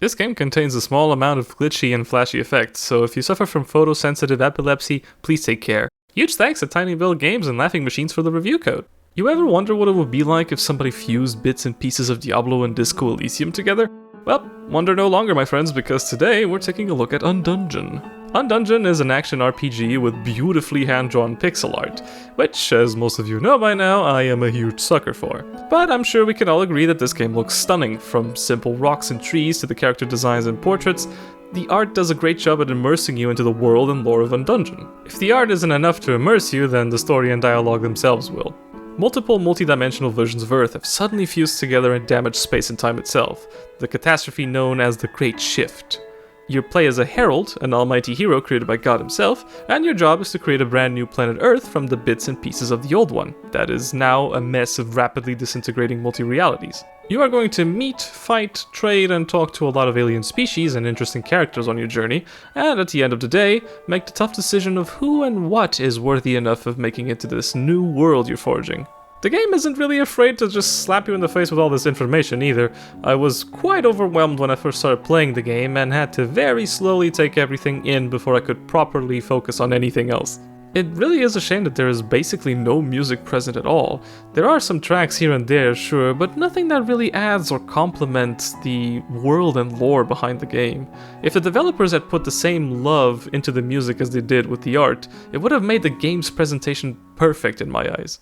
This game contains a small amount of glitchy and flashy effects, so if you suffer from photosensitive epilepsy, please take care. Huge thanks to TINYBUILD Games and Laughing Machines for the review code. You ever wonder what it would be like if somebody fused bits and pieces of Diablo and Disco Elysium together? Well, wonder no longer, my friends, because today we're taking a look at Undungeon. Undungeon is an action RPG with beautifully hand-drawn pixel art, which, as most of you know by now, I am a huge sucker for. But I'm sure we can all agree that this game looks stunning, from simple rocks and trees to the character designs and portraits. The art does a great job at immersing you into the world and lore of Undungeon. If the art isn't enough to immerse you, then the story and dialogue themselves will. Multiple multi-dimensional versions of Earth have suddenly fused together and damaged space and time itself, the catastrophe known as the Great Shift. You play as a herald, an almighty hero created by God himself, and your job is to create a brand new planet Earth from the bits and pieces of the old one, that is now a mess of rapidly disintegrating multi-realities. You are going to meet, fight, trade, and talk to a lot of alien species and interesting characters on your journey, and at the end of the day, make the tough decision of who and what is worthy enough of making it to this new world you're forging. The game isn't really afraid to just slap you in the face with all this information either. I was quite overwhelmed when I first started playing the game and had to very slowly take everything in before I could properly focus on anything else. It really is a shame that there is basically no music present at all. There are some tracks here and there, sure, but nothing that really adds or complements the world and lore behind the game. If the developers had put the same love into the music as they did with the art, it would have made the game's presentation perfect in my eyes.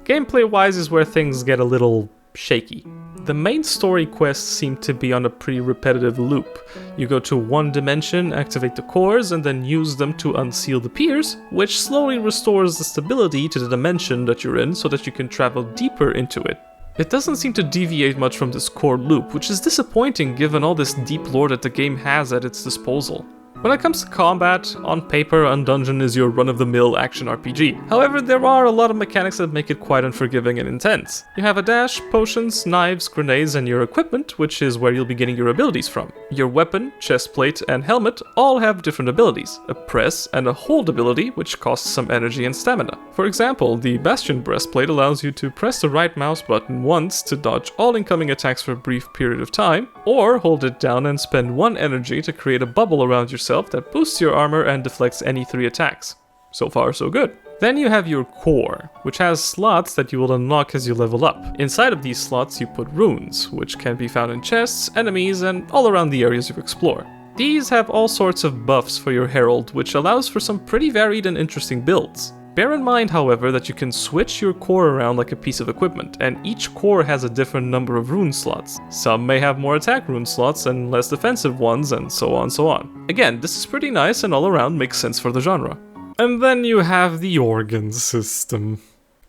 Gameplay-wise is where things get a little shaky. The main story quests seem to be on a pretty repetitive loop. You go to one dimension, activate the cores, and then use them to unseal the piers, which slowly restores the stability to the dimension that you're in so that you can travel deeper into it. It doesn't seem to deviate much from this core loop, which is disappointing given all this deep lore that the game has at its disposal. When it comes to combat, on paper, Undungeon is your run-of-the-mill action RPG. However, there are a lot of mechanics that make it quite unforgiving and intense. You have a dash, potions, knives, grenades, and your equipment, which is where you'll be getting your abilities from. Your weapon, chestplate, and helmet all have different abilities, a press and a hold ability, which costs some energy and stamina. For example, the Bastion breastplate allows you to press the right mouse button once to dodge all incoming attacks for a brief period of time, or hold it down and spend 1 energy to create a bubble around yourself that boosts your armor and deflects any 3 attacks. So far, so good. Then you have your core, which has slots that you will unlock as you level up. Inside of these slots you put runes, which can be found in chests, enemies, and all around the areas you explore. These have all sorts of buffs for your herald, which allows for some pretty varied and interesting builds. Bear in mind, however, that you can switch your core around like a piece of equipment, and each core has a different number of rune slots. Some may have more attack rune slots and less defensive ones, and so on. Again, this is pretty nice and all around makes sense for the genre. And then you have the organ system.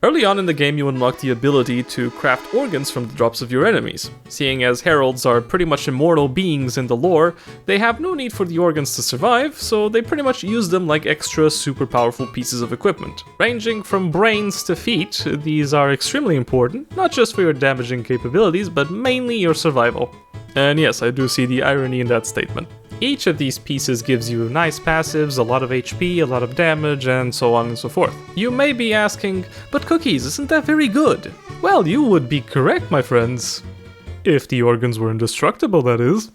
Early on in the game you unlock the ability to craft organs from the drops of your enemies. Seeing as heralds are pretty much immortal beings in the lore, they have no need for the organs to survive, so they pretty much use them like extra super powerful pieces of equipment. Ranging from brains to feet, these are extremely important, not just for your damaging capabilities, but mainly your survival. And yes, I do see the irony in that statement. Each of these pieces gives you nice passives, a lot of HP, a lot of damage, and so on and so forth. You may be asking, but Cookies, isn't that very good? Well, you would be correct, my friends. If the organs were indestructible, that is.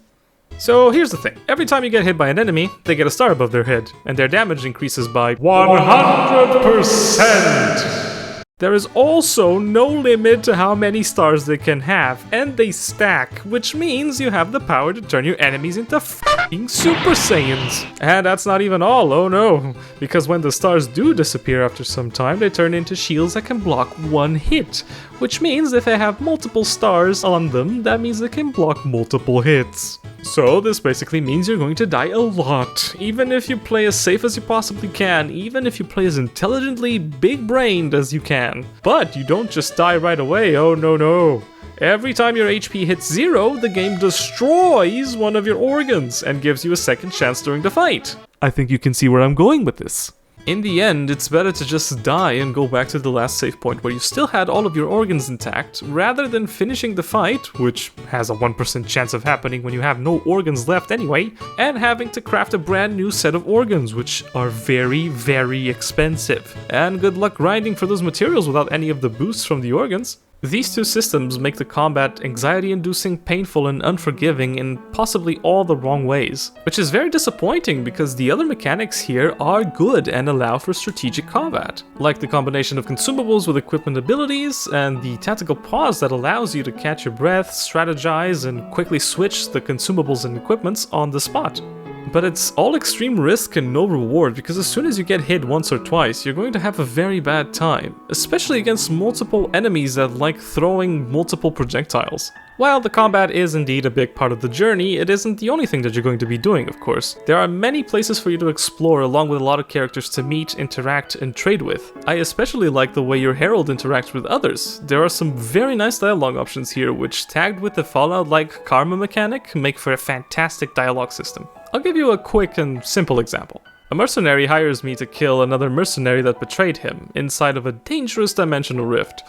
So here's the thing. Every time you get hit by an enemy, they get a star above their head, and their damage increases by 100%! There is also no limit to how many stars they can have, and they stack, which means you have the power to turn your enemies into f***ing Super Saiyans. And that's not even all, oh no, because when the stars do disappear after some time, they turn into shields that can block 1 hit, which means if they have multiple stars on them, that means they can block multiple hits. So this basically means you're going to die a lot, even if you play as safe as you possibly can, even if you play as intelligently big-brained as you can. But you don't just die right away, oh no. Every time your HP hits 0, the game destroys one of your organs and gives you a second chance during the fight. I think you can see where I'm going with this. In the end, it's better to just die and go back to the last save point where you still had all of your organs intact, rather than finishing the fight, which has a 1% chance of happening when you have no organs left anyway, and having to craft a brand new set of organs, which are very, very expensive. And good luck grinding for those materials without any of the boosts from the organs. These two systems make the combat anxiety-inducing, painful, and unforgiving in possibly all the wrong ways, which is very disappointing because the other mechanics here are good and allow for strategic combat, like the combination of consumables with equipment abilities and the tactical pause that allows you to catch your breath, strategize, and quickly switch the consumables and equipments on the spot. But it's all extreme risk and no reward, because as soon as you get hit once or twice, you're going to have a very bad time, especially against multiple enemies that like throwing multiple projectiles. While the combat is indeed a big part of the journey, it isn't the only thing that you're going to be doing, of course. There are many places for you to explore, along with a lot of characters to meet, interact, and trade with. I especially like the way your herald interacts with others. There are some very nice dialogue options here, which, tagged with the Fallout-like karma mechanic, make for a fantastic dialogue system. I'll give you a quick and simple example. A mercenary hires me to kill another mercenary that betrayed him, inside of a dangerous dimensional rift.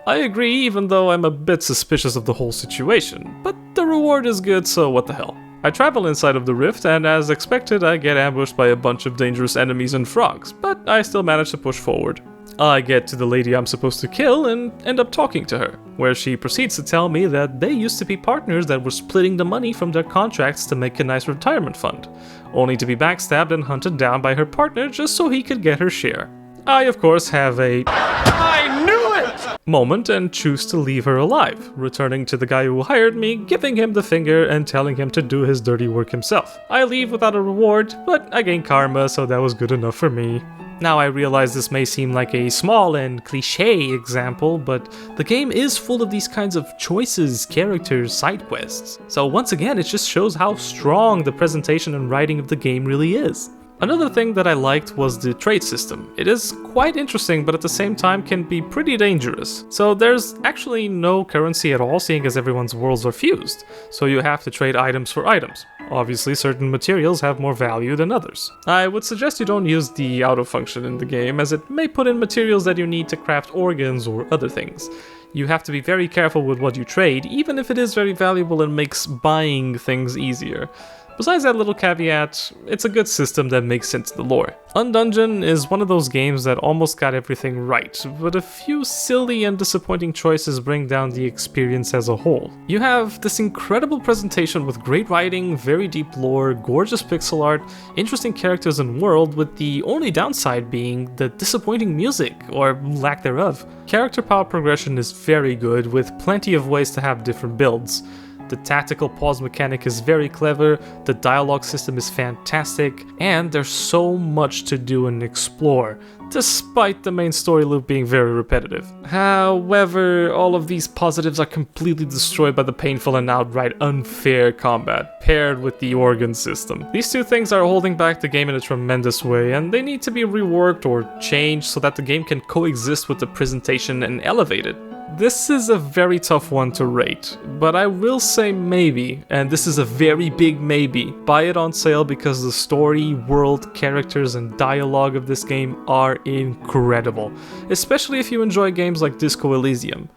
I agree, even though I'm a bit suspicious of the whole situation, but the reward is good, so what the hell. I travel inside of the rift, and as expected, I get ambushed by a bunch of dangerous enemies and frogs, but I still manage to push forward. I get to the lady I'm supposed to kill and end up talking to her, where she proceeds to tell me that they used to be partners that were splitting the money from their contracts to make a nice retirement fund, only to be backstabbed and hunted down by her partner just so he could get her share. I, of course, have a "I knew it!" moment and choose to leave her alive, returning to the guy who hired me, giving him the finger and telling him to do his dirty work himself. I leave without a reward, but I gain karma, so that was good enough for me. Now, I realize this may seem like a small and cliché example, but the game is full of these kinds of choices, characters, side quests. So once again, it just shows how strong the presentation and writing of the game really is. Another thing that I liked was the trade system. It is quite interesting, but at the same time can be pretty dangerous. So there's actually no currency at all, seeing as everyone's worlds are fused, so you have to trade items for items. Obviously, certain materials have more value than others. I would suggest you don't use the auto function in the game, as it may put in materials that you need to craft organs or other things. You have to be very careful with what you trade, even if it is very valuable and makes buying things easier. Besides that little caveat, it's a good system that makes sense to the lore. Undungeon is one of those games that almost got everything right, but a few silly and disappointing choices bring down the experience as a whole. You have this incredible presentation with great writing, very deep lore, gorgeous pixel art, interesting characters and world, with the only downside being the disappointing music, or lack thereof. Character power progression is very good, with plenty of ways to have different builds. The tactical pause mechanic is very clever, the dialogue system is fantastic, and there's so much to do and explore, despite the main story loop being very repetitive. However, all of these positives are completely destroyed by the painful and outright unfair combat, paired with the organ system. These two things are holding back the game in a tremendous way, and they need to be reworked or changed so that the game can coexist with the presentation and elevate it. This is a very tough one to rate, but I will say maybe, and this is a very big maybe, buy it on sale because the story, world, characters, and dialogue of this game are incredible, especially if you enjoy games like Disco Elysium.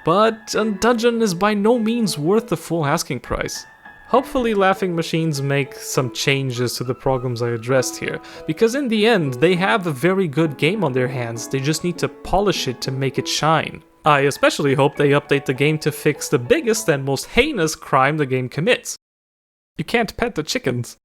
But Undungeon is by no means worth the full asking price. Hopefully Laughing Machines make some changes to the problems I addressed here, because in the end, they have a very good game on their hands, they just need to polish it to make it shine. I especially hope they update the game to fix the biggest and most heinous crime the game commits. You can't pet the chickens.